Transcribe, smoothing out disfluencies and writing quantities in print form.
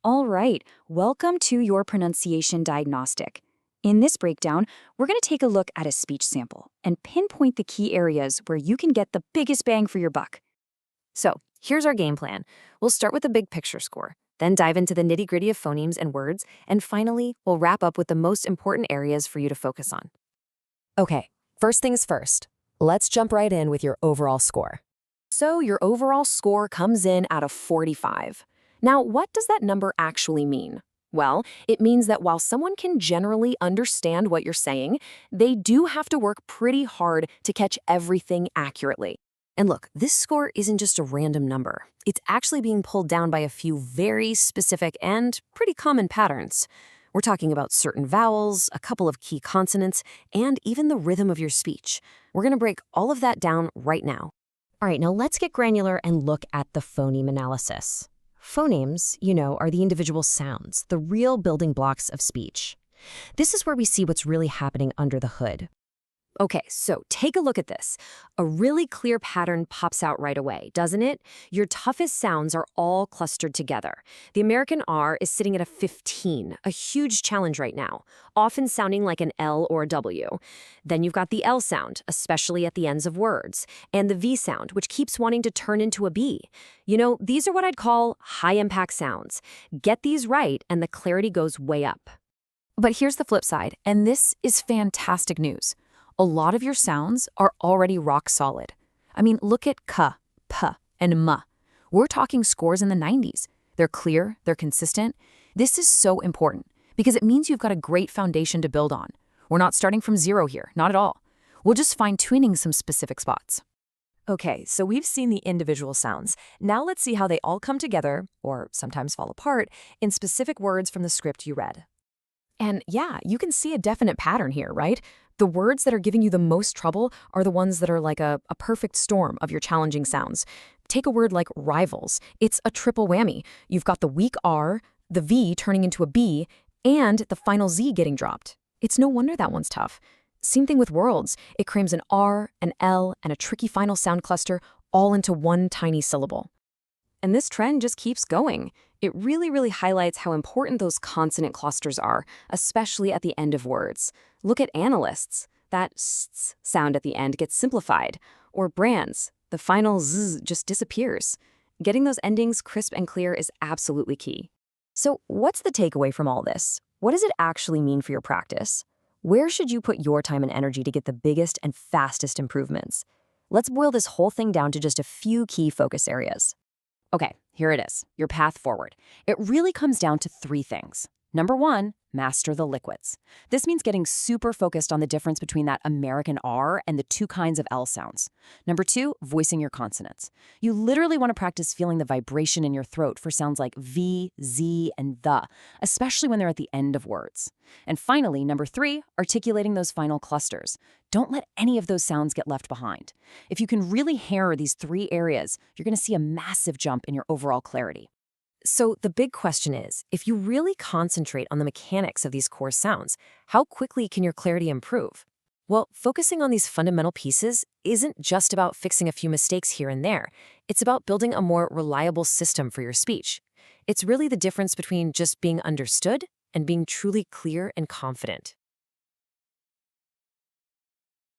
All right, welcome to your pronunciation diagnostic. In this breakdown, we're going to take a look at a speech sample and pinpoint the key areas where you can get the biggest bang for your buck. So, here's our game plan. We'll start with the big picture score, then dive into the nitty-gritty of phonemes and words, and finally, we'll wrap up with the most important areas for you to focus on. Okay, first things first. Let's jump right in with your overall score. So, your overall score comes in at a 45. Now, what does that number actually mean? Well, it means that while someone can generally understand what you're saying, they do have to work pretty hard to catch everything accurately. And look, this score isn't just a random number. It's actually being pulled down by a few very specific and pretty common patterns. We're talking about certain vowels, a couple of key consonants, and even the rhythm of your speech. We're going to break all of that down right now. All right, now let's get granular and look at the phoneme analysis. Phonemes, are the individual sounds, the real building blocks of speech. This is where we see what's really happening under the hood. Okay, so take a look at this. A really clear pattern pops out right away, doesn't it? Your toughest sounds are all clustered together. The American R is sitting at a 15, a huge challenge right now, often sounding like an L or a W. Then you've got the L sound, especially at the ends of words, and the V sound, which keeps wanting to turn into a B. These are what I'd call high-impact sounds. Get these right, and the clarity goes way up. But here's the flip side, and this is fantastic news. A lot of your sounds are already rock solid. I mean, look at k, p, and m. We're talking scores in the 90s. They're clear, they're consistent. This is so important because it means you've got a great foundation to build on. We're not starting from zero here, not at all. We'll just fine-tuning some specific spots. Okay, so we've seen the individual sounds. Now let's see how they all come together, or sometimes fall apart, in specific words from the script you read. And yeah, you can see a definite pattern here, right? The words that are giving you the most trouble are the ones that are like a perfect storm of your challenging sounds. Take a word like rivals. It's a triple whammy. You've got the weak R, the V turning into a B, and the final Z getting dropped. It's no wonder that one's tough. Same thing with worlds. It crams an R, an L, and a tricky final sound cluster all into one tiny syllable. And this trend just keeps going. It really highlights how important those consonant clusters are, especially at the end of words. Look at analysts. That s sound at the end gets simplified. Or brands. The final z just disappears. Getting those endings crisp and clear is absolutely key. So what's the takeaway from all this? What does it actually mean for your practice? Where should you put your time and energy to get the biggest and fastest improvements? Let's boil this whole thing down to just a few key focus areas. Okay, here it is, your path forward. It really comes down to three things. Number one, master the liquids. This means getting super focused on the difference between that American R and the two kinds of L sounds. Number two, voicing your consonants. You literally want to practice feeling the vibration in your throat for sounds like V, Z, and the, especially when they're at the end of words. And finally, number three, articulating those final clusters. Don't let any of those sounds get left behind. If you can really hammer these three areas, you're going to see a massive jump in your overall clarity. So the big question is, if you really concentrate on the mechanics of these core sounds, how quickly can your clarity improve? Well, focusing on these fundamental pieces isn't just about fixing a few mistakes here and there. It's about building a more reliable system for your speech. It's really the difference between just being understood and being truly clear and confident.